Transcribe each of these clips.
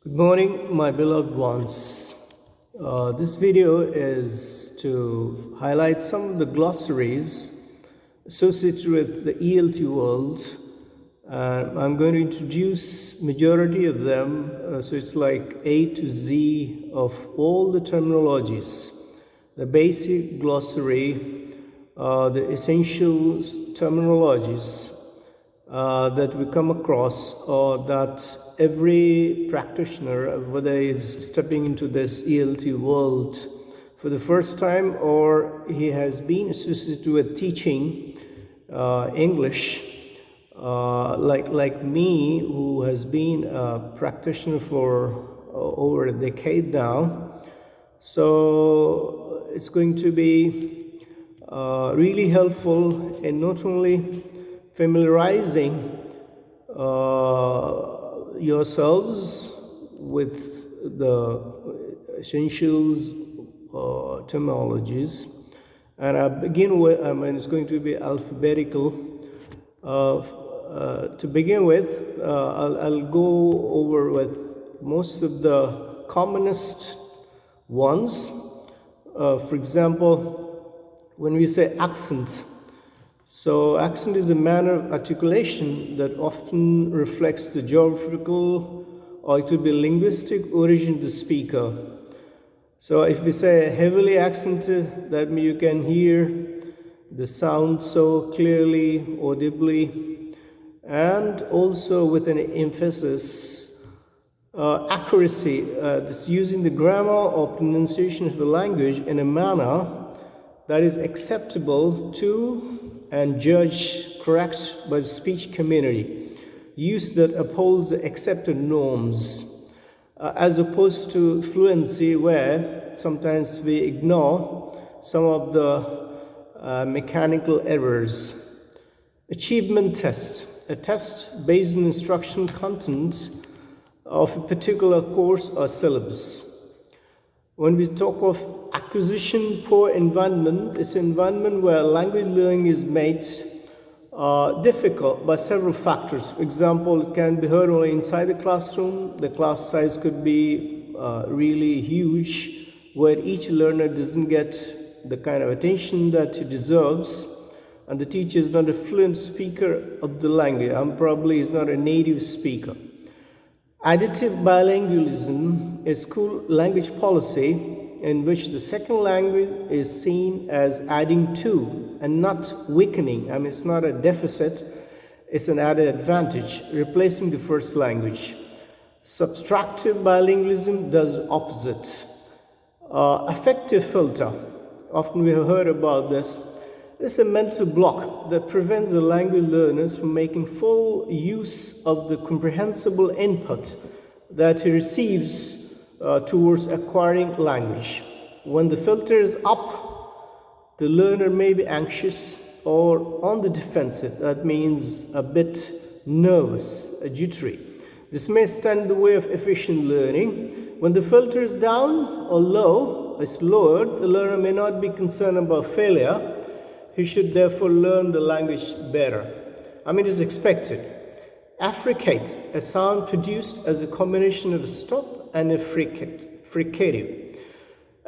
Good morning, my beloved ones. This video is to highlight some of the glossaries associated with the ELT world. I'm going to introduce majority of them, so it's like A to Z of all the terminologies. The basic glossary, the essential terminologies that we come across, or that every practitioner, whether he's stepping into this ELT world for the first time or he has been associated with teaching English, like me, who has been a practitioner for over a decade now. So it's going to be really helpful in not only familiarizing yourselves with the essentials terminologies, and I begin with, it's going to be alphabetical. To begin with, I'll go over with most of the commonest ones. For example, when we say accent, so accent is a manner of articulation that often reflects the geographical or it could be linguistic origin of the speaker. So if we say heavily accented, that means you can hear the sound so clearly, audibly, and also with an emphasis, accuracy, this using the grammar or pronunciation of the language in a manner that is acceptable to and judged correct by the speech community, use that upholds the accepted norms, as opposed to fluency, where sometimes we ignore some of the mechanical errors. Achievement test, a test based on instruction content of a particular course or syllabus. When we talk of acquisition poor environment, it's an environment where language learning is made difficult by several factors. For example, it can be heard only inside the classroom. The class size could be really huge, where each learner doesn't get the kind of attention that he deserves, and the teacher is not a fluent speaker of the language, and probably is not a native speaker. Additive bilingualism is school language policy in which the second language is seen as adding to and not weakening. It's not a deficit, it's an added advantage, replacing the first language. Subtractive bilingualism does the opposite. Affective filter, often we have heard about this. It's a mental block that prevents the language learners from making full use of the comprehensible input that he receives towards acquiring language. When the filter is up, the learner may be anxious or on the defensive. That means a bit nervous, jittery. This may stand in the way of efficient learning. When the filter is down or low, it's lowered, the learner may not be concerned about failure. He should therefore learn the language better. It is expected. Affricate, a sound produced as a combination of a stop and a fricative.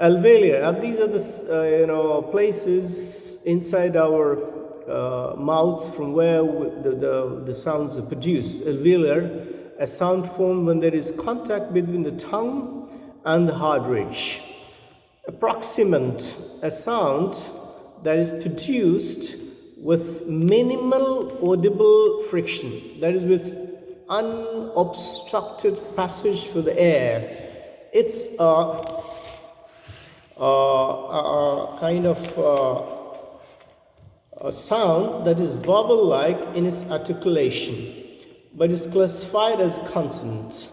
Alveolar, these are the places inside our mouths from where the sounds are produced. Alveolar, a sound formed when there is contact between the tongue and the hard ridge. Approximant, a sound that is produced with minimal audible friction, that is with unobstructed passage for the air. It's a kind of a sound that is vowel-like in its articulation, but is classified as a consonant.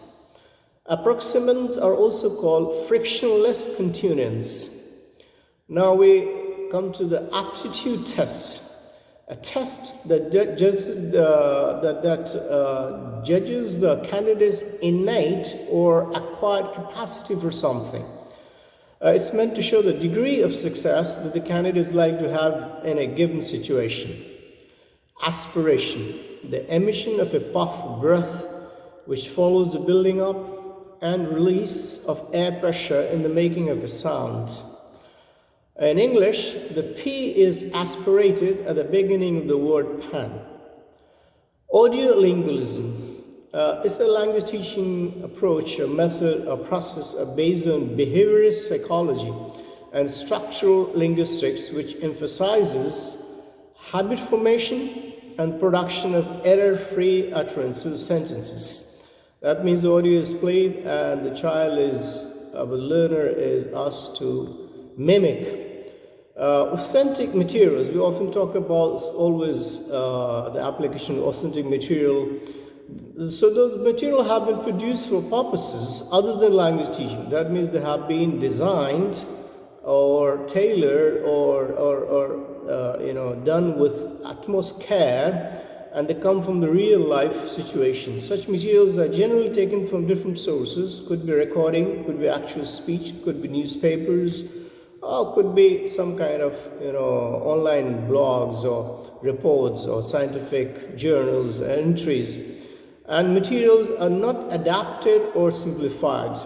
Approximants are also called frictionless consonants. Now we come to the aptitude test, a test that judges the candidate's innate or acquired capacity for something. It's meant to show the degree of success that the candidate is like to have in a given situation. Aspiration, the emission of a puff of breath which follows the building up and release of air pressure in the making of a sound. In English, the P is aspirated at the beginning of the word pan. Audiolingualism is a language teaching approach, a method, a process based on behaviorist psychology and structural linguistics, which emphasizes habit formation and production of error-free utterances, sentences. That means the audio is played and the learner is asked to mimic. Authentic materials, we often talk about always the application of authentic material. So the material have been produced for purposes other than language teaching. That means they have been designed or tailored or done with utmost care, and they come from the real life situation. Such materials are generally taken from different sources. Could be recording, could be actual speech, could be newspapers, or could be some kind of online blogs or reports or scientific journals, entries. And materials are not adapted or simplified.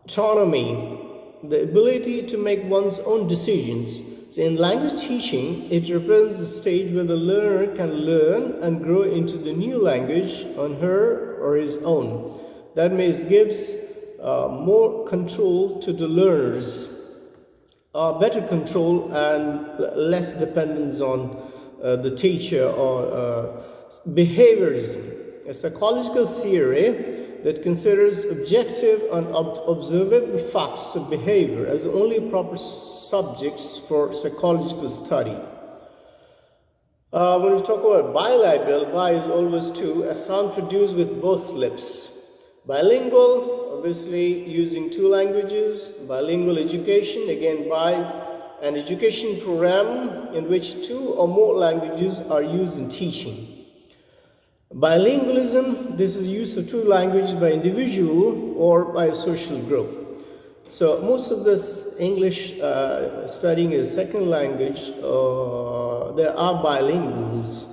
Autonomy, the ability to make one's own decisions. So in language teaching, it represents the stage where the learner can learn and grow into the new language on her or his own. That means gives more control to the learners, better control and less dependence on the teacher or behaviorism. A psychological theory that considers objective and observable facts of behavior as the only proper subjects for psychological study. When we talk about bilabial, bi is always two, a sound produced with both lips. Bilingual, obviously using two languages. Bilingual education, again bi, an education program in which two or more languages are used in teaching. Bilingualism, this is use of two languages by individual or by a social group. So most of this English studying a second language, there are bilinguals.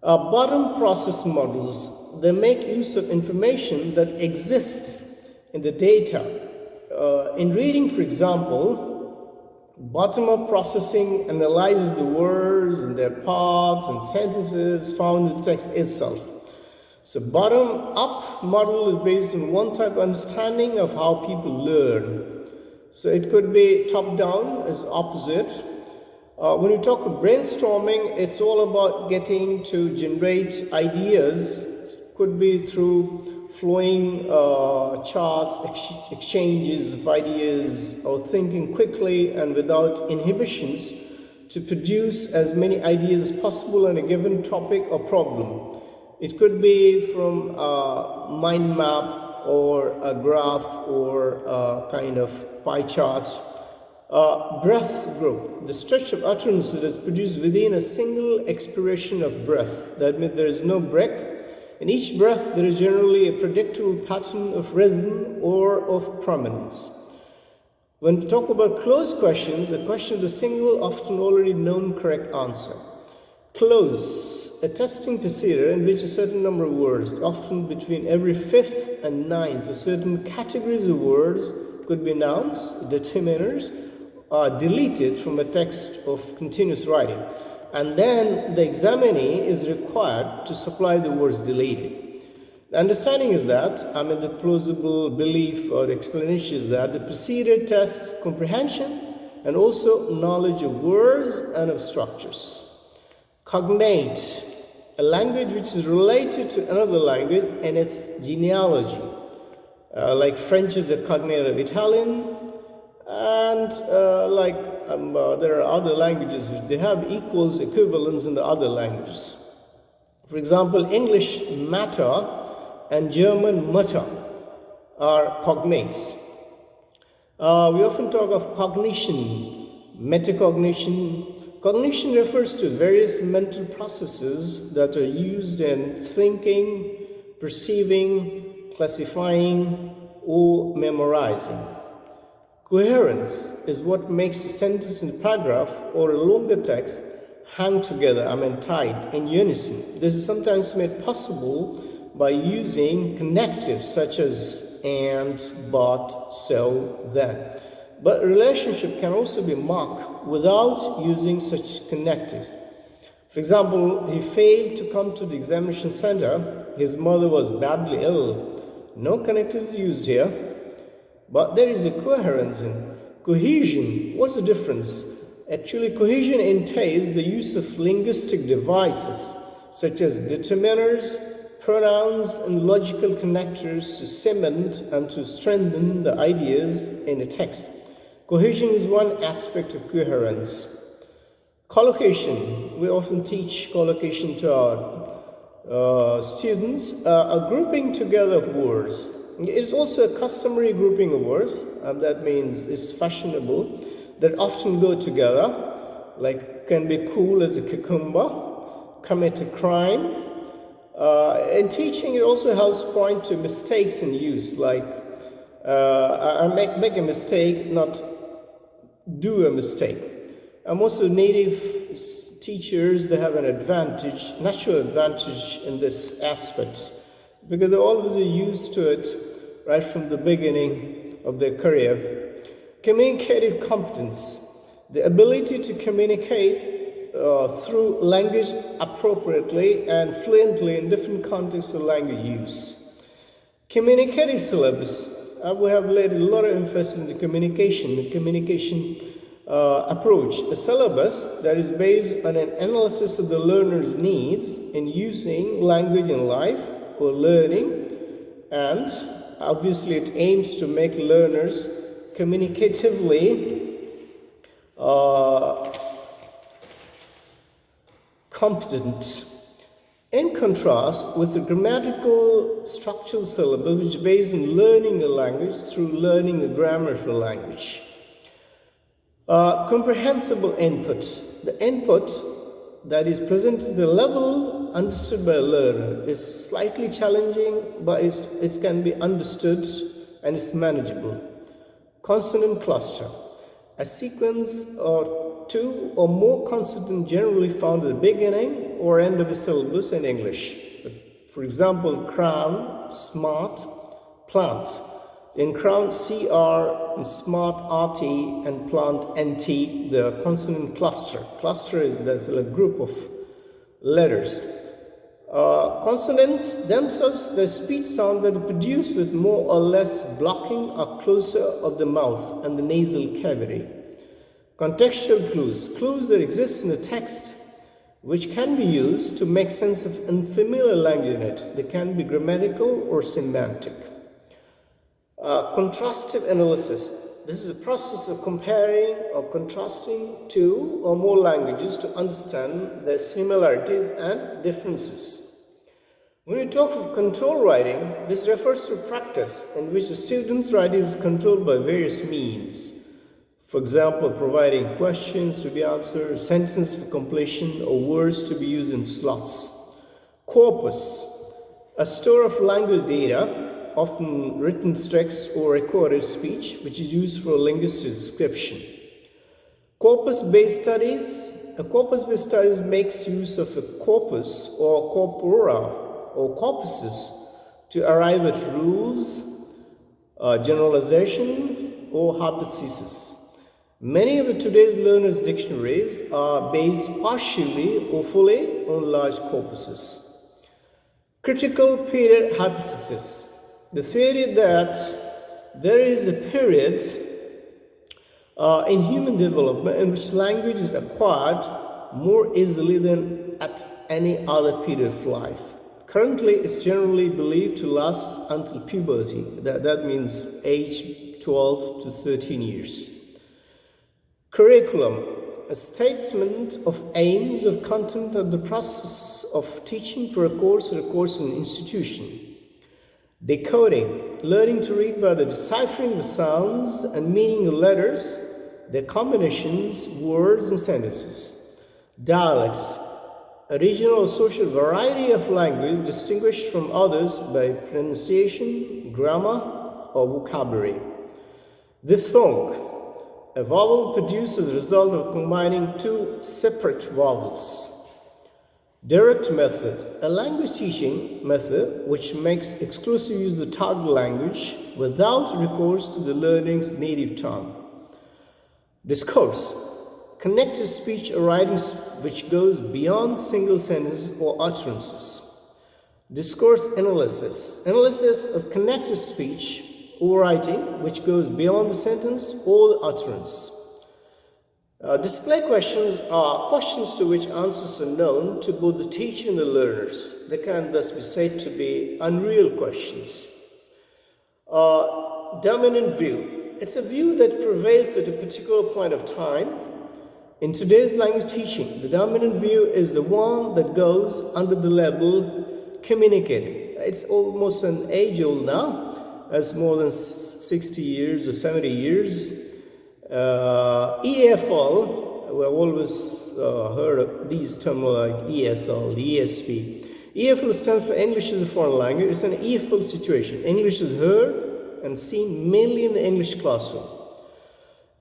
Bottom process models, they make use of information that exists in the data. In reading, for example, bottom-up processing analyzes the words and their parts and sentences found in the text itself. So bottom-up model is based on one type of understanding of how people learn. So it could be top-down as opposite. When we talk of brainstorming, it's all about getting to generate ideas. Could be through flowing charts, exchanges of ideas, or thinking quickly and without inhibitions to produce as many ideas as possible on a given topic or problem. It could be from a mind map or a graph or a kind of pie chart. Breath group, the stretch of utterance that is produced within a single expiration of breath. That means there is no break. In each breath, there is generally a predictable pattern of rhythm or of prominence. When we talk about closed questions, a question with a single, often already known correct answer. Close, a testing procedure in which a certain number of words, often between every fifth and ninth, or certain categories of words, could be nouns, determiners, are deleted from a text of continuous writing. And then the examinee is required to supply the words deleted. The understanding is that, the plausible belief or explanation is that the procedure tests comprehension and also knowledge of words and of structures. Cognate, a language which is related to another language and its genealogy. Like French is a cognate of Italian, and there are other languages which they have equals equivalents in the other languages. For example, English matter and German Mutter are cognates. We often talk of cognition, metacognition. Cognition refers to various mental processes that are used in thinking, perceiving, classifying, or memorizing. Coherence is what makes a sentence in a paragraph or a longer text hang together, tied in unison. This is sometimes made possible by using connectives such as and, but, so, then. But relationship can also be marked without using such connectives. For example, he failed to come to the examination center. His mother was badly ill. No connectives used here, but there is a coherence in cohesion. What's the difference? Actually, cohesion entails the use of linguistic devices such as determiners, pronouns, and logical connectors to cement and to strengthen the ideas in a text. Cohesion is one aspect of coherence. Collocation. We often teach collocation to our students, a grouping together of words. It's also a customary grouping of words, and that means it's fashionable, that often go together, like can be cool as a cucumber, commit a crime. In teaching, it also helps point to mistakes in use, like I make a mistake, not do a mistake. And most of the native teachers, they have an advantage, natural advantage in this aspect, because they're always used to it right from the beginning of their career. Communicative competence, the ability to communicate through language appropriately and fluently in different contexts of language use. Communicative syllabus, we have laid a lot of emphasis on the communication approach. A syllabus that is based on an analysis of the learner's needs in using language in life or learning, and obviously it aims to make learners communicatively competent. In contrast with the grammatical structural syllabus, which is based on learning a language through learning the grammar of a language. Comprehensible input. The input that is presented at the level understood by a learner is slightly challenging, but it can be understood and is manageable. Consonant cluster. A sequence or two or more consonants generally found at the beginning or end of a syllabus in English. For example, crown, smart, plant. In crown, CR, in smart, RT, and plant, NT, the consonant cluster. Cluster that's a group of letters. Consonants themselves, the speech sound that are produced with more or less blocking or closure of the mouth and the nasal cavity. Contextual clues, clues that exist in the text which can be used to make sense of unfamiliar language in it. They can be grammatical or semantic. Contrastive analysis. This is a process of comparing or contrasting two or more languages to understand their similarities and differences. When we talk of control writing, this refers to practice in which the student's writing is controlled by various means. For example, providing questions to be answered, sentences for completion, or words to be used in slots. Corpus, a store of language data, often written text or recorded speech, which is used for linguistic description. Corpus-based studies. A corpus-based studies makes use of a corpus or corpora or corpuses to arrive at rules, generalization, or hypotheses. Many of today's learners' dictionaries are based partially or fully on large corpuses. Critical period hypothesis. The theory that there is a period in human development in which language is acquired more easily than at any other period of life. Currently, it's generally believed to last until puberty. That means age 12 to 13 years. Curriculum, a statement of aims of content of the process of teaching for a course or a course in an institution. Decoding, learning to read by the deciphering the sounds and meaning of letters, their combinations, words and sentences. Dialects, a regional or social variety of language distinguished from others by pronunciation, grammar, or vocabulary. Diphthong, a vowel produced as a result of combining two separate vowels. Direct method, a language teaching method which makes exclusive use of the target language without recourse to the learner's native tongue. Discourse, connected speech or writing which goes beyond single sentences or utterances. Discourse analysis, analysis of connected speech or writing which goes beyond the sentence or the utterance. Display questions are questions to which answers are known to both the teacher and the learners. They can thus be said to be unreal questions. Dominant view. It's a view that prevails at a particular point of time. In today's language teaching, the dominant view is the one that goes under the label communicative. It's almost an age old now, as more than 60 years or 70 years. EFL, we have always heard of these terms like ESL, ESP. EFL stands for English as a foreign language. It's an EFL situation. English is heard and seen mainly in the English classroom.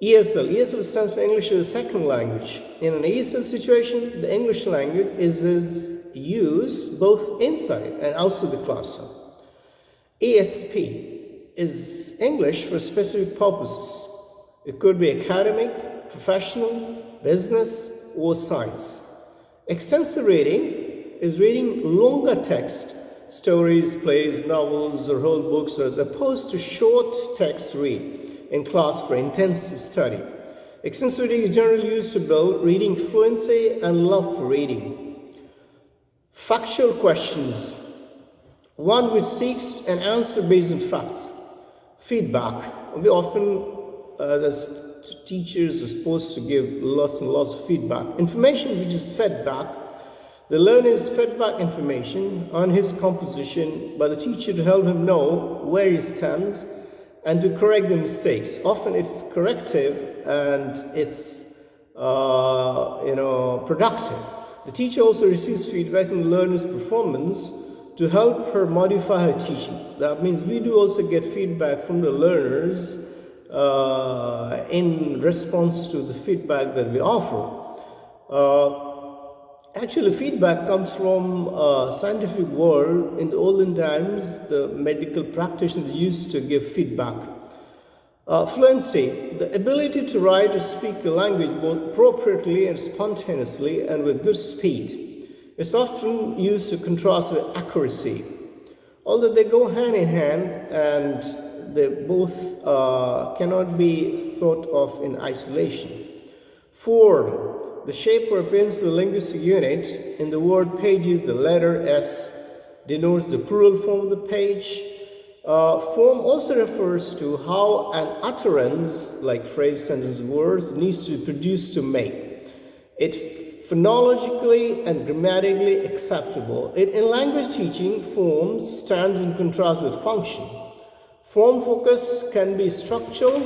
ESL stands for English as a second language. In an ESL situation, the English language is used both inside and outside the classroom. ESP is English for specific purposes. It could be academic, professional, business, or science. Extensive reading is reading longer text, stories, plays, novels, or whole books, as opposed to short text read in class for intensive study. Extensive reading is generally used to build reading fluency and love for reading. Factual questions, one which seeks an answer based on facts. Feedback, we often as teachers are supposed to give lots and lots of feedback. Information which is fed back. The learner is fed back information on his composition by the teacher to help him know where he stands and to correct the mistakes. Often it's corrective and it's productive. The teacher also receives feedback on the learner's performance to help her modify her teaching. That means we do also get feedback from the learners in response to the feedback that we offer. Actually, feedback comes from scientific world. In the olden times, the medical practitioners used to give feedback. Fluency, the ability to write or speak a language both appropriately and spontaneously and with good speed. It's often used to contrast with accuracy. Although they go hand in hand and they both cannot be thought of in isolation. Form, the shape or appearance of the linguistic unit. In the word pages, the letter S denotes the plural form of the page. Form also refers to how an utterance, like phrase, sentence, words, needs to be produced to make it phonologically and grammatically acceptable. In language teaching, form stands in contrast with function. Form focus can be structural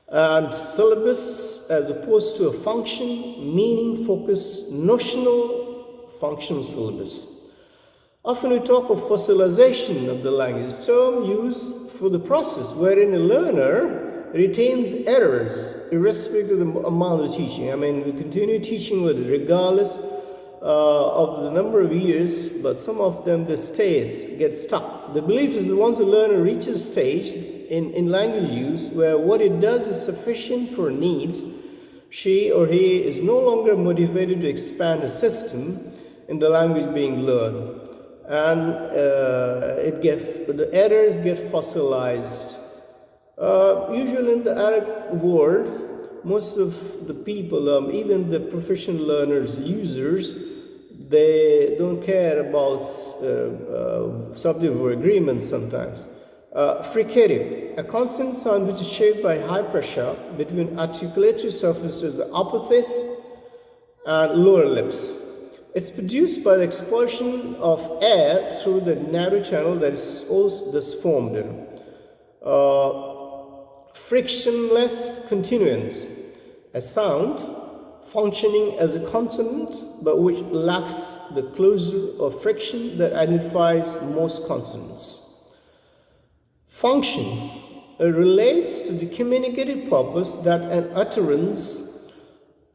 and syllabus as opposed to a function, meaning focused, notional, functional syllabus. Often we talk of fossilization of the language, term used for the process wherein a learner retains errors irrespective of the amount of teaching. I mean, we continue teaching with it regardless of the number of years, but some of them, the stays get stuck. The belief is that once a learner reaches a stage in language use where what it does is sufficient for needs, she or he is no longer motivated to expand a system in the language being learned. And the errors get fossilized. Usually in the Arab world, most of the people, even the professional learners, users, they don't care about subject or agreement sometimes. Fricative, a consonant sound which is shaped by high pressure between articulatory surfaces, the upper teeth and lower lips. It's produced by the expulsion of air through the narrow channel that is also thus formed. Frictionless continuance, a sound functioning as a consonant but which lacks the closure or friction that identifies most consonants. Function relates to the communicated purpose that an utterance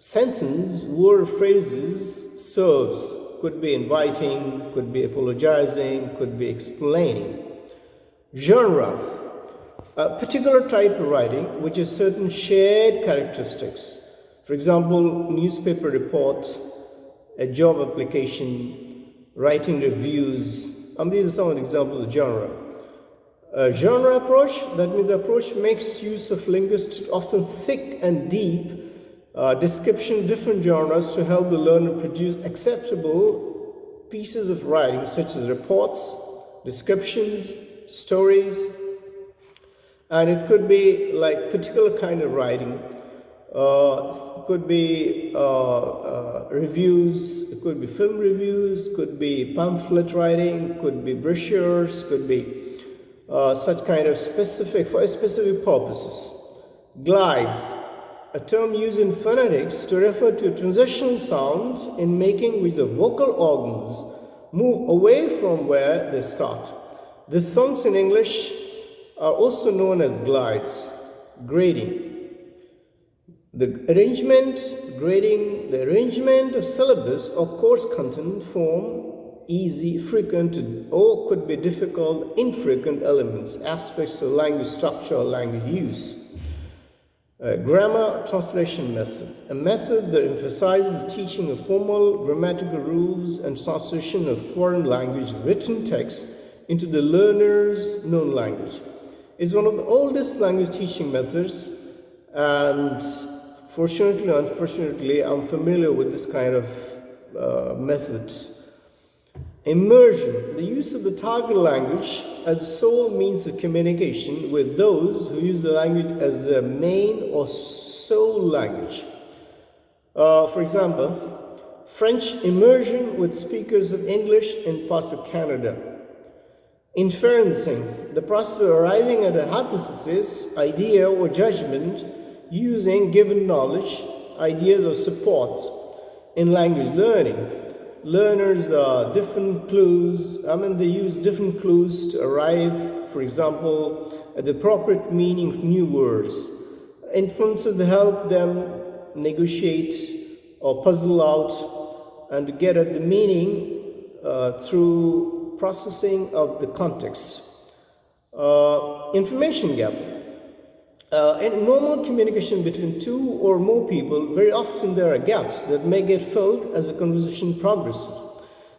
sentence, word, phrases, serves. Could be inviting, could be apologizing, could be explaining. Genre, a particular type of writing which has certain shared characteristics. For example, newspaper report, a job application, writing reviews. These are some of the examples of genre. Genre approach, that means the approach makes use of linguistic, often thick and deep description of different genres to help the learner produce acceptable pieces of writing such as reports, descriptions, stories, and it could be like particular kind of writing. Could be reviews, it could be film reviews, could be pamphlet writing, could be brochures, could be such kind of specific, for specific purposes. Glides, a term used in phonetics to refer to transitional sounds in making which the vocal organs move away from where they start. The songs in English are also known as glides. Grading. The arrangement of syllabus or course content form easy, frequent, or could be difficult, infrequent elements, aspects of language structure or language use. Grammar translation method, a method that emphasizes teaching of formal grammatical rules and translation of foreign language written text into the learner's known language. It's one of the oldest language teaching methods, and fortunately or unfortunately, I'm familiar with this kind of method. Immersion, the use of the target language as the sole means of communication with those who use the language as their main or sole language. For example, French immersion with speakers of English in parts of Canada. Inferencing, the process of arriving at a hypothesis, idea, or judgment using given knowledge, ideas, or support in language learning. Learners different clues. They use different clues to arrive, for example, at the appropriate meaning of new words. Influences that help them negotiate or puzzle out and to get at the meaning through processing of the context. Information gap. In normal communication between two or more people, very often there are gaps that may get filled as a conversation progresses.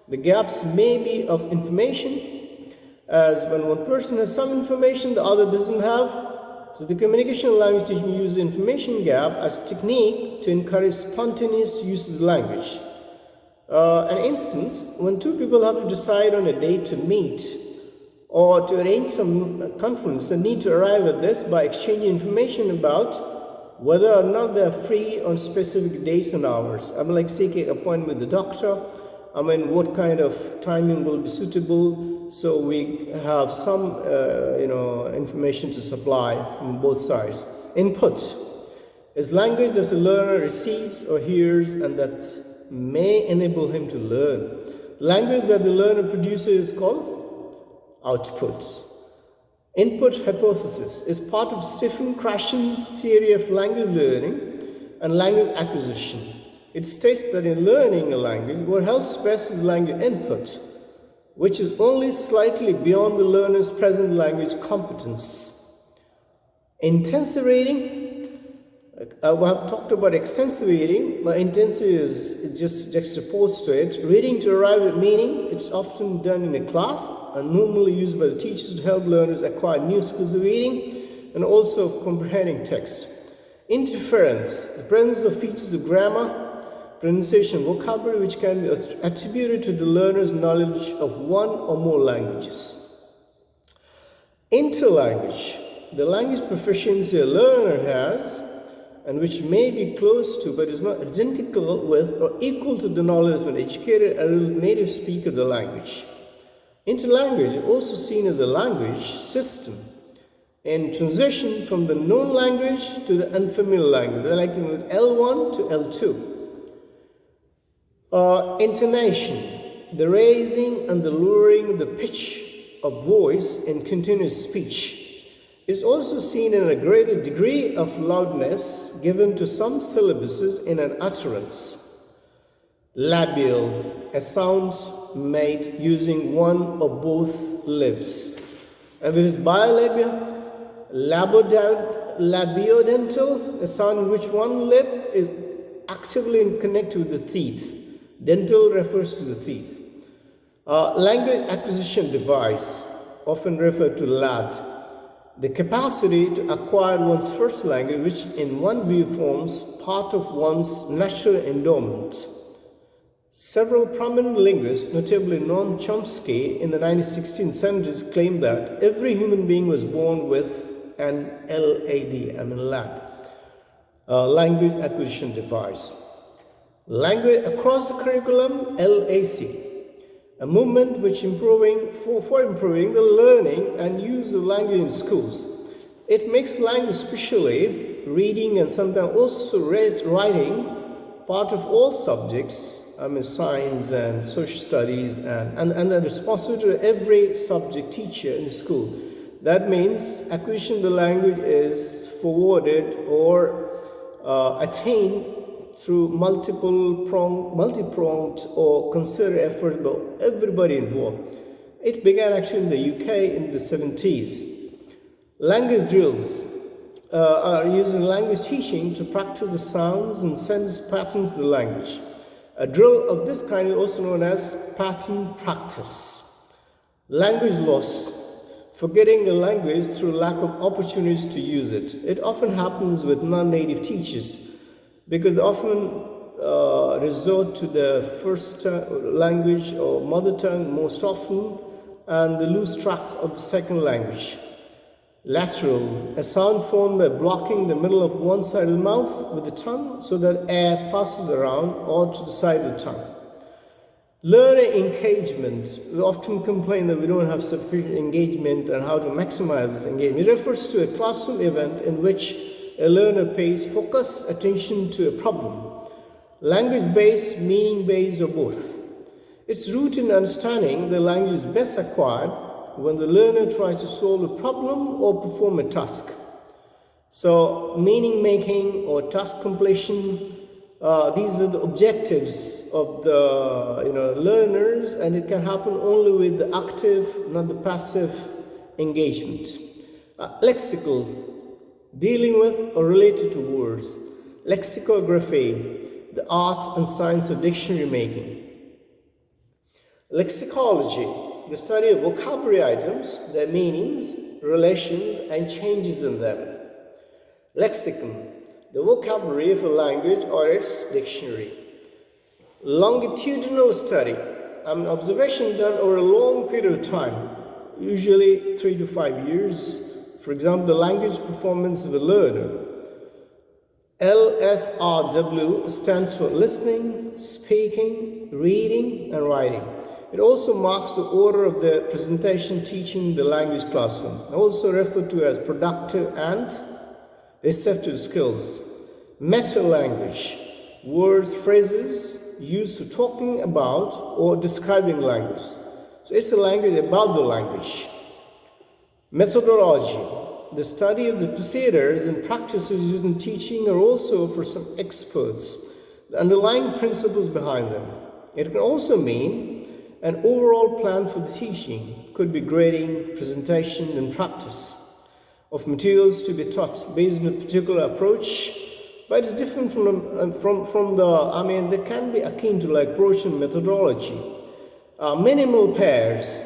The gaps may be of information, as when one person has some information the other doesn't have. So the communication language teaching uses the information gap as technique to encourage spontaneous use of the language. An instance, when two people have to decide on a date to meet, or to arrange some conference, they need to arrive at this by exchanging information about whether or not they are free on specific days and hours. Like seeking an appointment with the doctor. What kind of timing will be suitable, so we have some information to supply from both sides. Input is language that the learner receives or hears and that may enable him to learn. Language that the learner produces is called output. Input hypothesis is part of Stephen Krashen's theory of language learning and language acquisition. It states that in learning a language, what helps best is language input, which is only slightly beyond the learner's present language competence. Intensive reading, we have talked about extensive reading, but intensive is just juxtaposed to it. Reading to arrive at meanings, it's often done in a class and normally used by the teachers to help learners acquire new skills of reading and also of comprehending text. Interference, the presence of features of grammar, pronunciation, vocabulary which can be attributed to the learner's knowledge of one or more languages. Interlanguage, the language proficiency a learner has and which may be close to but is not identical with or equal to the knowledge of an educated adult native speaker of the language. Interlanguage is also seen as a language system in transition from the known language to the unfamiliar language. They like to move L1 to L2. Intonation, the raising and the lowering of the pitch of voice in continuous speech. is also seen in a greater degree of loudness given to some syllabuses in an utterance. Labial, a sound made using one or both lips. If it is bilabial, labiodental, a sound in which one lip is actively connected with the teeth. Dental refers to the teeth. Language acquisition device, often referred to LAD, the capacity to acquire one's first language, which in one view forms part of one's natural endowment. Several prominent linguists, notably Noam Chomsky in the 1960s and 70s, claimed that every human being was born with an LAD, language acquisition device. Language across the curriculum, LAC, a movement which improving the learning and use of language in schools. It makes language, especially reading and sometimes also writing, part of all subjects, science and social studies, and the responsibility of every subject teacher in the school. That means acquisition of the language is forwarded or attained through multi-pronged or concerted effort by everybody involved. It began actually in the UK in the 70s. Language drills are used in language teaching to practice the sounds and sense patterns of the language. A drill of this kind is also known as pattern practice. Language loss, forgetting a language through lack of opportunities to use it. It often happens with non-native teachers because they often resort to the first language or mother tongue most often, and they lose track of the second language. Lateral, a sound formed by blocking the middle of one side of the mouth with the tongue so that air passes around or to the side of the tongue. Learner engagement. We often complain that we don't have sufficient engagement and how to maximize this engagement. It refers to a classroom event in which a learner pays focused attention to a problem. Language-based, meaning-based, or both. It's rooted in understanding the language is best acquired when the learner tries to solve a problem or perform a task. So, meaning-making or task completion, these are the objectives of the learners, and it can happen only with the active, not the passive engagement. Lexical, dealing with or related to words. Lexicography, the art and science of dictionary making. Lexicology, the study of vocabulary items, their meanings, relations, and changes in them. Lexicon, the vocabulary of a language or its dictionary. Longitudinal study, an observation done over a long period of time, usually 3 to 5 years. For example, the language performance of a learner. LSRW stands for listening, speaking, reading, and writing. It also marks the order of the presentation teaching the language classroom, also referred to as productive and receptive skills. Meta-language, words, phrases used for talking about or describing language. So it's a language about the language. Methodology, the study of the procedures and practices used in teaching are also for some experts, the underlying principles behind them. It can also mean an overall plan for the teaching, could be grading, presentation, and practice of materials to be taught based on a particular approach, but it's different they can be akin to like approach and methodology. Minimal pairs,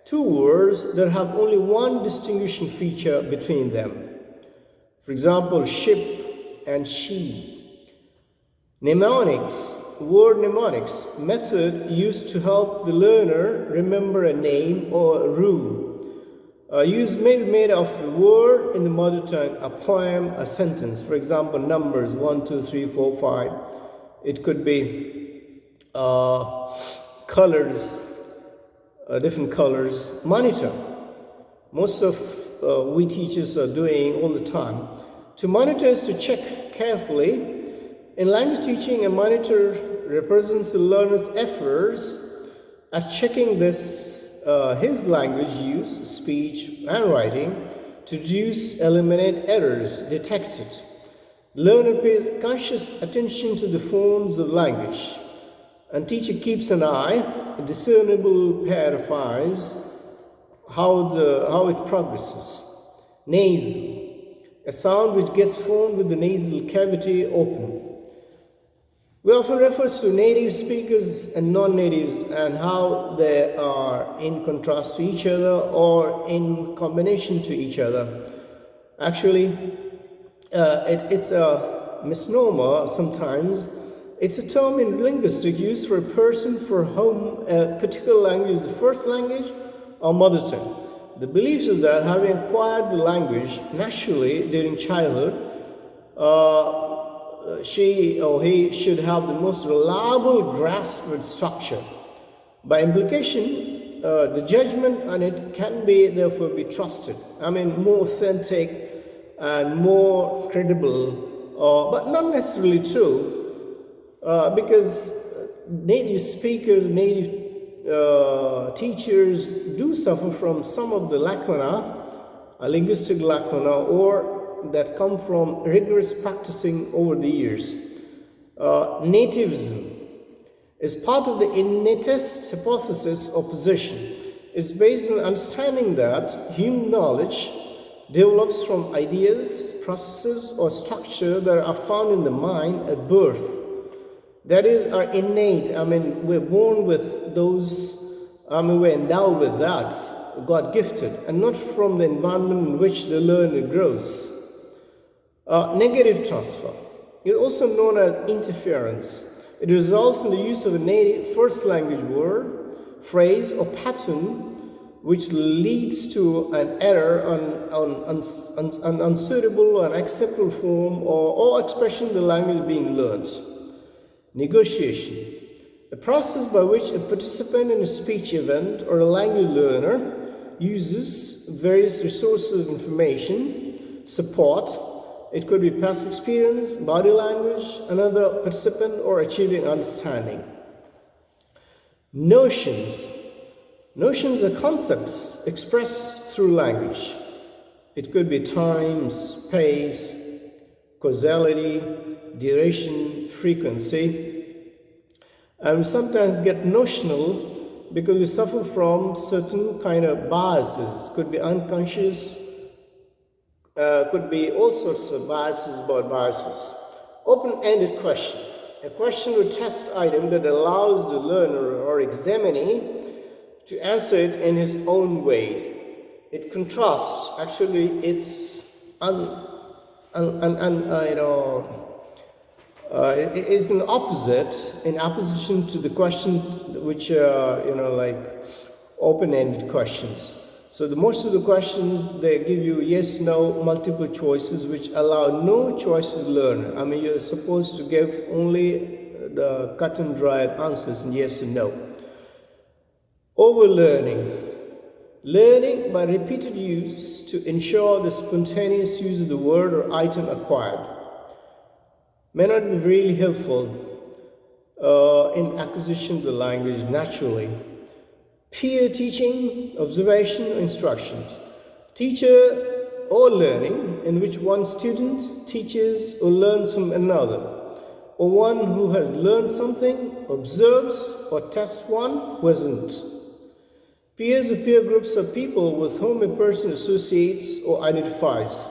two words that have only one distinguishing feature between them. For example, ship and sheep. Mnemonics, word mnemonics, method used to help the learner remember a name or a rule. Use may be made of a word in the mother tongue, a poem, a sentence. For example, numbers 1, 2, 3, 4, 5. It could be colors, different colors. Monitor. Most of we teachers are doing all the time. To monitor is to check carefully. In language teaching, a monitor represents the learner's efforts at checking his language use, speech, and writing to reduce, eliminate errors detected. Learner pays conscious attention to the forms of language, and teacher keeps an eye, a discernible verifies how it progresses. Nasal, a sound which gets formed with the nasal cavity open. We often refer to native speakers and non-natives and how they are in contrast to each other or in combination to each other. Actually, it's a misnomer sometimes. It's a term in linguistics used for a person for whom a particular language is the first language or mother tongue. The belief is that having acquired the language naturally during childhood, she or he should have the most reliable grasp of its structure. By implication, the judgment on it can be therefore be trusted. I mean, more authentic and more credible, but not necessarily true, because native speakers, native teachers do suffer from some of the lacuna, linguistic lacuna, or that come from rigorous practicing over the years. Nativism is part of the innatist hypothesis or position. It's based on understanding that human knowledge develops from ideas, processes, or structure that are found in the mind at birth. That is, are innate. I mean, we're born with those, we're endowed with that, God gifted, and not from the environment in which the learner grows. Negative transfer is also known as interference. It results in the use of a native first language word, phrase, or pattern which leads to an error on unsuitable or unacceptable form or expression of the language being learned. Negotiation, a process by which a participant in a speech event or a language learner uses various resources of information, support. It could be past experience, body language, another participant, or achieving understanding. Notions. Notions are concepts expressed through language. It could be time, space, causality, duration, frequency. And we sometimes get notional because we suffer from certain kind of biases. Could be unconscious, could be all sorts of biases about biases. Open-ended question. A question or test item that allows the learner or examinee to answer it in his own way. It contrasts, actually, it's it is an opposite, in opposition to the question which like open-ended questions. So most of the questions, they give you yes, no, multiple choices, which allow no choice to the learner. I mean, you're supposed to give only the cut and dried answers in yes and no. Overlearning. Learning by repeated use to ensure the spontaneous use of the word or item acquired. May not be really helpful in acquisition of the language naturally. Peer teaching, observation, or instructions. Teacher or learning in which one student teaches or learns from another, or one who has learned something observes or tests one who hasn't. Peers or peer groups are people with whom a person associates or identifies.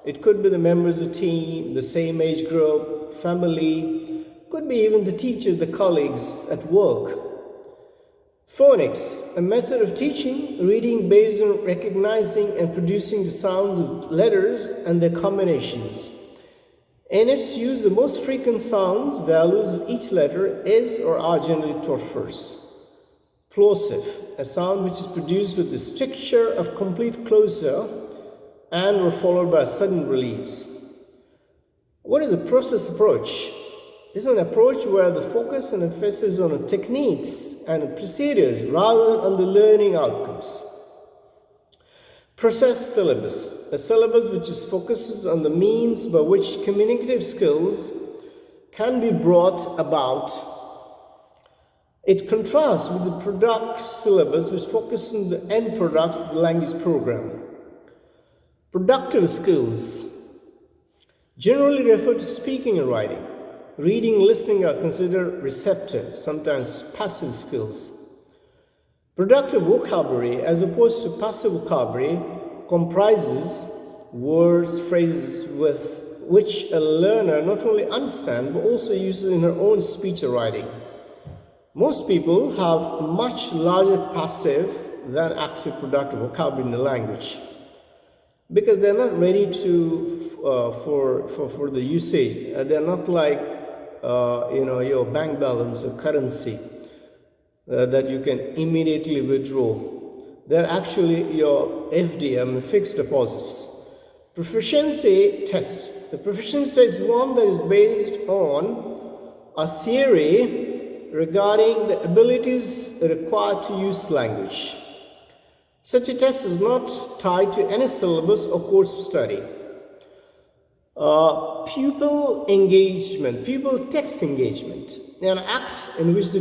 It could be the members of a team, the same age group, family, could be even the teacher, the colleagues at work. Phonics, a method of teaching, reading based on recognizing and producing the sounds of letters and their combinations. In its use, the most frequent sounds, values of each letter is or are generally taught first. Plosive, a sound which is produced with the stricture of complete closure and or followed by a sudden release. What is a process approach? This is an approach where the focus and emphasis is on the techniques and procedures rather than on the learning outcomes. Process syllabus, a syllabus which focuses on the means by which communicative skills can be brought about. It contrasts with the product syllabus which focuses on the end products of the language program. Productive skills generally refer to speaking and writing. Reading and listening are considered receptive, sometimes passive skills. Productive vocabulary, as opposed to passive vocabulary, comprises words, phrases with which a learner not only understands but also uses in her own speech or writing. Most people have a much larger passive than active productive vocabulary in the language because they're not ready to for the usage. They're not like your bank balance or currency that you can immediately withdraw. They're actually your FD, fixed deposits. Proficiency test. The proficiency test is one that is based on a theory regarding the abilities required to use language. Such a test is not tied to any syllabus or course of study. Pupil engagement, pupil text engagement, an act in which the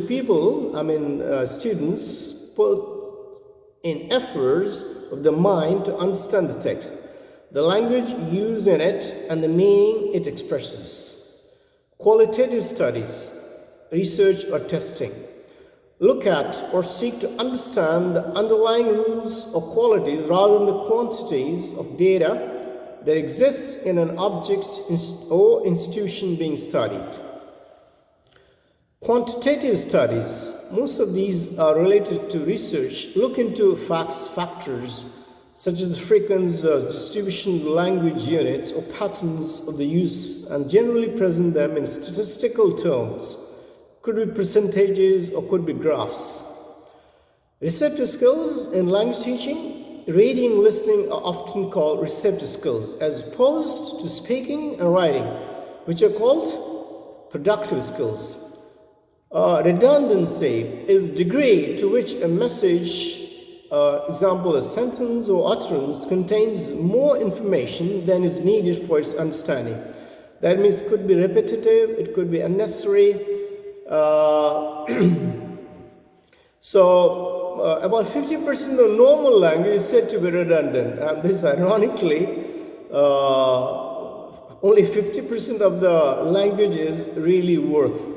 students put in efforts of the mind to understand the text, the language used in it, and the meaning it expresses. Qualitative studies, research or testing, look at or seek to understand the underlying rules or qualities rather than the quantities of data that exist in an object or institution being studied. Quantitative studies, most of these are related to research, look into factors such as the frequency or distribution of language units or patterns of the use and generally present them in statistical terms. Could be percentages or could be graphs. Receptive skills in language teaching, reading and listening are often called receptive skills as opposed to speaking and writing, which are called productive skills. Redundancy is the degree to which a message, example a sentence or utterance, contains more information than is needed for its understanding. That means it could be repetitive, it could be unnecessary. About 50% of normal language is said to be redundant. And this ironically, only 50% of the language is really worth.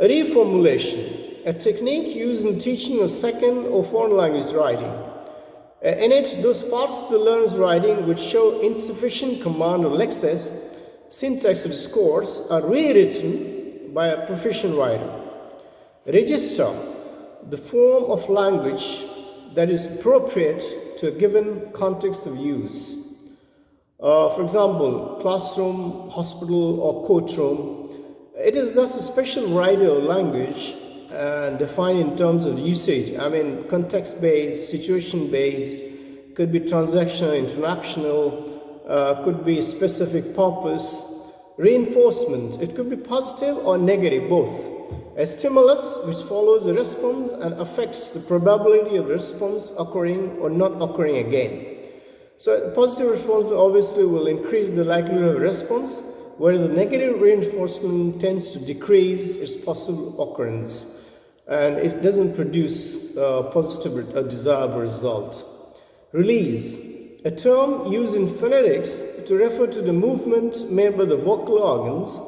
Reformulation, a technique used in teaching of second or foreign language writing. In it, those parts of the learner's writing which show insufficient command or lexis, syntax or discourse are rewritten by a proficient writer. Register, the form of language that is appropriate to a given context of use. For example, classroom, hospital, or courtroom. It is thus a special variety of language defined in terms of usage. Context-based, situation-based, could be transactional, international, could be specific purpose. Reinforcement, it could be positive or negative, both. A stimulus which follows a response and affects the probability of the response occurring or not occurring again. So positive reinforcement obviously will increase the likelihood of response, whereas a negative reinforcement tends to decrease its possible occurrence and it doesn't produce a positive or desirable result. Release, a term used in phonetics to refer to the movement made by the vocal organs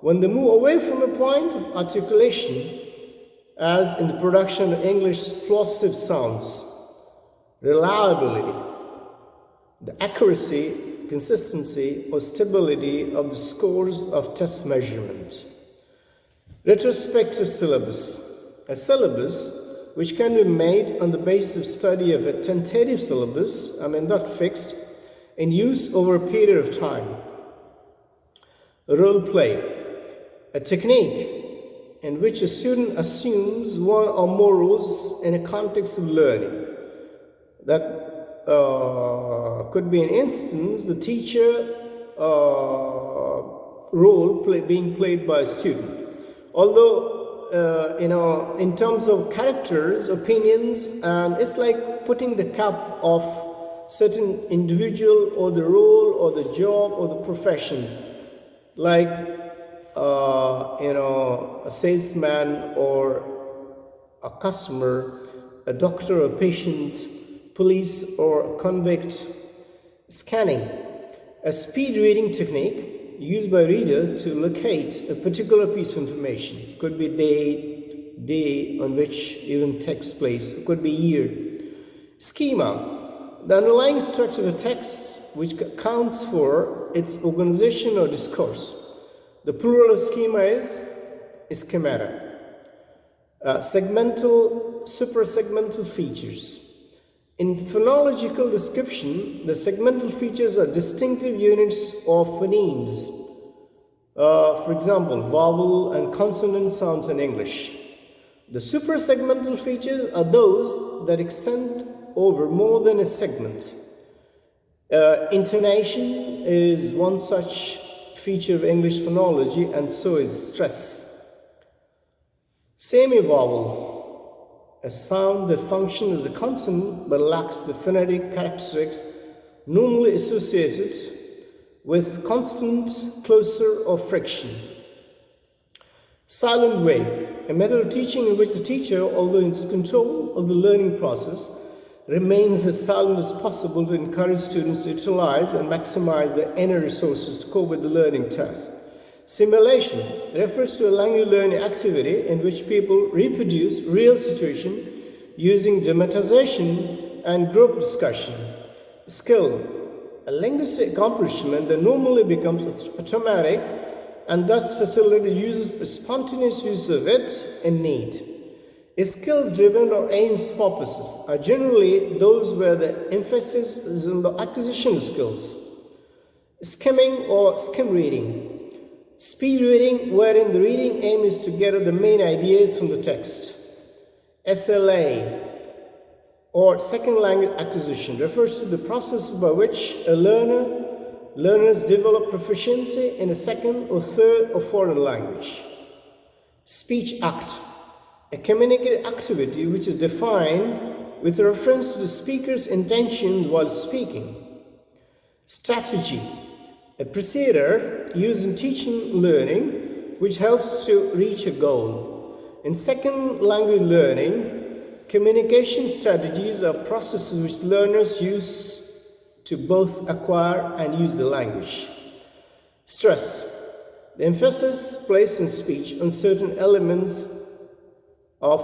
when they move away from a point of articulation, as in the production of English plosive sounds. Reliability, the accuracy, consistency, or stability of the scores of test measurement. Retrospective syllabus, a syllabus which can be made on the basis of study of a tentative syllabus, not fixed, in use over a period of time. Role play, a technique in which a student assumes one or more roles in a context of learning. That could be an instance, the teacher role being played by a student. Although, in terms of characters, opinions, and it's like putting the cap of certain individual or the role or the job or the professions, like a salesman or a customer, a doctor or patient, police or a convict. Scanning, a speed reading technique used by reader to locate a particular piece of information. It could be day on which event takes place. It could be year. Schema, the underlying structure of a text which accounts for its organization or discourse. The plural of schema is schemata. Segmental, suprasegmental features. In phonological description, the segmental features are distinctive units of phonemes. For example, vowel and consonant sounds in English. The suprasegmental features are those that extend over more than a segment. Intonation is one such feature of English phonology, and so is stress. Semivowel, a sound that functions as a consonant but lacks the phonetic characteristics normally associated with constant closure or friction. Silent way, a method of teaching in which the teacher, although in control of the learning process, remains as silent as possible to encourage students to utilize and maximize their inner resources to cope with the learning task. Simulation refers to a language learning activity in which people reproduce real situation using dramatization and group discussion. Skill, a linguistic accomplishment that normally becomes automatic and thus facilitates spontaneous use of it in need. Skills-driven or aims purposes are generally those where the emphasis is on the acquisition of skills. Skimming or skim reading. Speed reading, wherein the reading aim is to get at the main ideas from the text. SLA, or second language acquisition, refers to the process by which learners develop proficiency in a second or third or foreign language. Speech act, a communicative activity which is defined with reference to the speaker's intentions while speaking. Strategy, a procedure used in teaching learning which helps to reach a goal. In second language learning, communication strategies are processes which learners use to both acquire and use the language. Stress, the emphasis placed in speech on certain elements of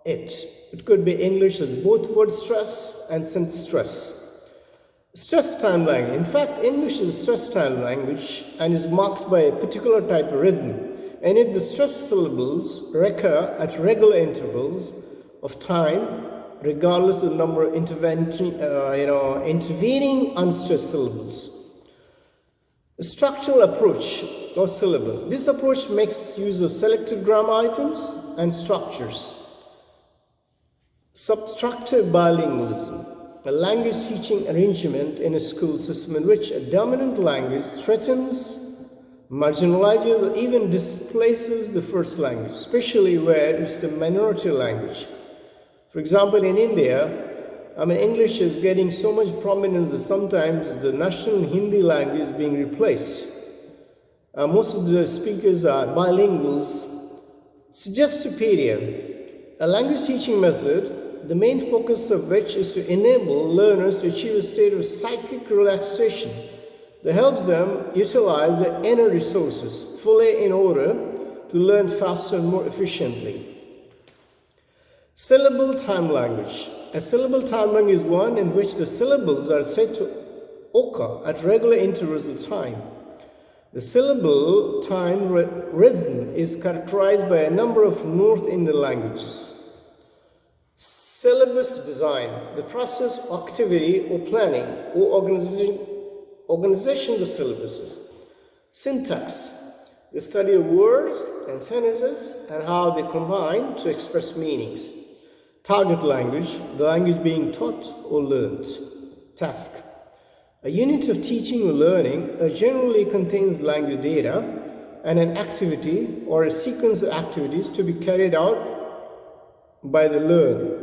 it. It could be English as both word stress and sentence stress. Stress time language. In fact, English is a stress time language and is marked by a particular type of rhythm. In it, the stress syllables recur at regular intervals of time, regardless of the number of intervening unstressed syllables. A structural approach or syllabus. This approach makes use of selected grammar items and structures. Substructive bilingualism, a language teaching arrangement in a school system in which a dominant language threatens, marginalizes, or even displaces the first language, especially where it's a minority language. For example, in India, English is getting so much prominence that sometimes the national Hindi language is being replaced. Most of the speakers are bilinguals. Suggest superior, a language teaching method, the main focus of which is to enable learners to achieve a state of psychic relaxation that helps them utilize their inner resources fully in order to learn faster and more efficiently. Syllable time language. A syllable time language is one in which the syllables are said to occur at regular intervals of time. The syllable time rhythm is characterized by a number of North Indian languages. Syllabus design, the process, activity, or planning, or organization of the syllabuses. Syntax, the study of words and sentences and how they combine to express meanings. Target language, the language being taught or learned. Task, a unit of teaching or learning generally contains language data and an activity or a sequence of activities to be carried out by the learner.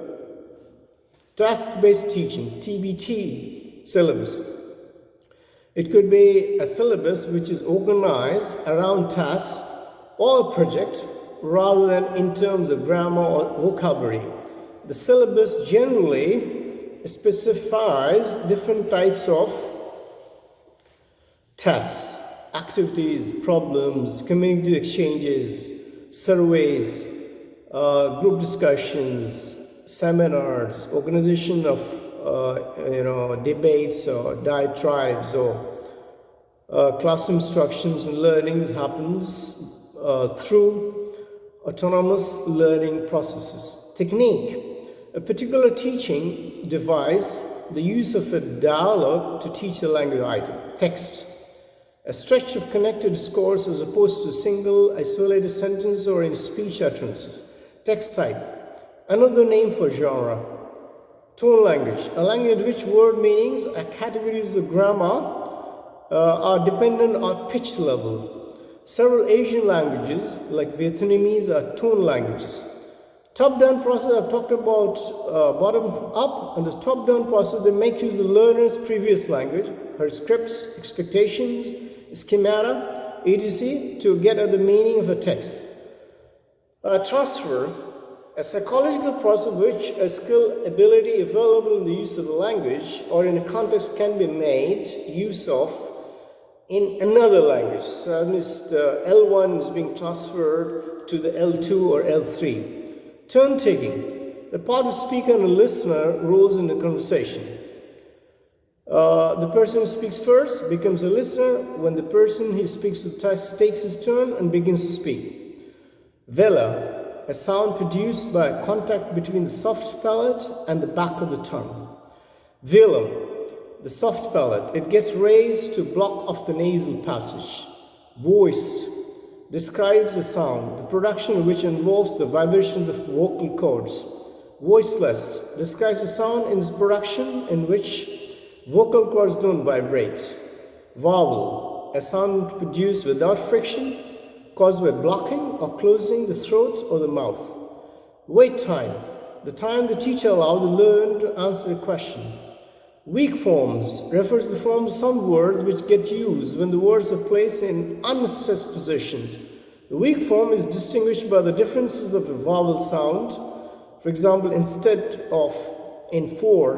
Task-based teaching, TBT syllabus. It could be a syllabus which is organized around tasks or a project rather than in terms of grammar or vocabulary. The syllabus generally specifies different types of tests, activities, problems, community exchanges, surveys, group discussions, seminars, organization of debates or diatribes or class instructions and learnings happens through autonomous learning processes. Technique: a particular teaching device, the use of a dialogue to teach a language item. Text: a stretch of connected discourse as opposed to single isolated sentence or in speech utterances. Text type: another name for genre. Tone language: a language in which word meanings or categories of grammar are dependent on pitch level. Several Asian languages like Vietnamese are tone languages. Top-down process, I've talked about bottom-up, and this top-down process, they make use of the learner's previous language, her scripts, expectations, schemata, etc. to get at the meaning of a text. Transfer: a psychological process which a skill, ability available in the use of the language or in a context can be made use of in another language. So that means the L1 is being transferred to the L2 or L3. Turn taking: the part of speaker and listener roles in the conversation. The person who speaks first becomes a listener when the person he speaks to takes his turn and begins to speak. Vela: a sound produced by contact between the soft palate and the back of the tongue. Velum: the soft palate, it gets raised to block off the nasal passage. Voiced: describes a sound, the production of which involves the vibration of the vocal cords. Voiceless: describes a sound in its production in which vocal cords don't vibrate. Vowel: a sound produced without friction, caused by blocking or closing the throat or the mouth. Wait time: the time the teacher allows the learner to answer a question. Weak forms refers to the forms of some words which get used when the words are placed in unstressed positions. The weak form is distinguished by the differences of the vowel sound, for example, instead of, in for,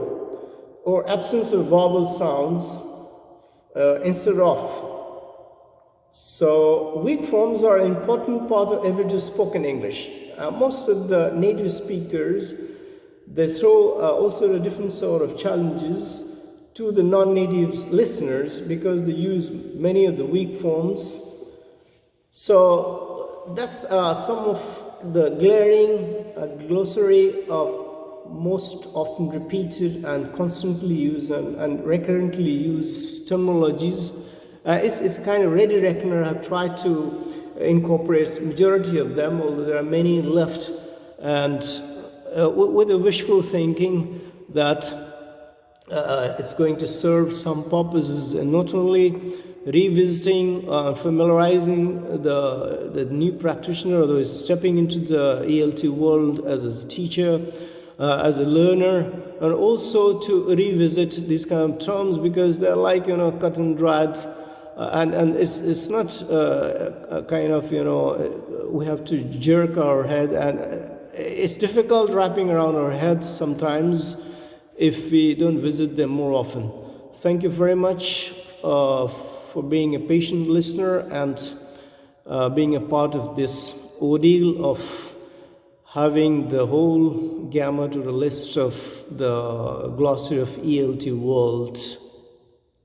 or absence of vowel sounds instead of. So weak forms are an important part of everyday spoken English. Most of the native speakers, they throw also a different sort of challenges to the non-native listeners because they use many of the weak forms. So that's some of the glaring glossary of most often repeated and constantly used and recurrently used terminologies. It's kind of ready reckoner. I've tried to incorporate majority of them, although there are many left, and with a wishful thinking that it's going to serve some purposes, and not only revisiting, familiarizing the new practitioner, or those stepping into the ELT world as a teacher, as a learner, and also to revisit these kind of terms because they're like cut and dried, and it's not a kind of we have to jerk our head, and it's difficult wrapping around our head sometimes if we don't visit them more often. Thank you very much for being a patient listener and being a part of this ordeal of having the whole gamut or the list of the glossary of ELT world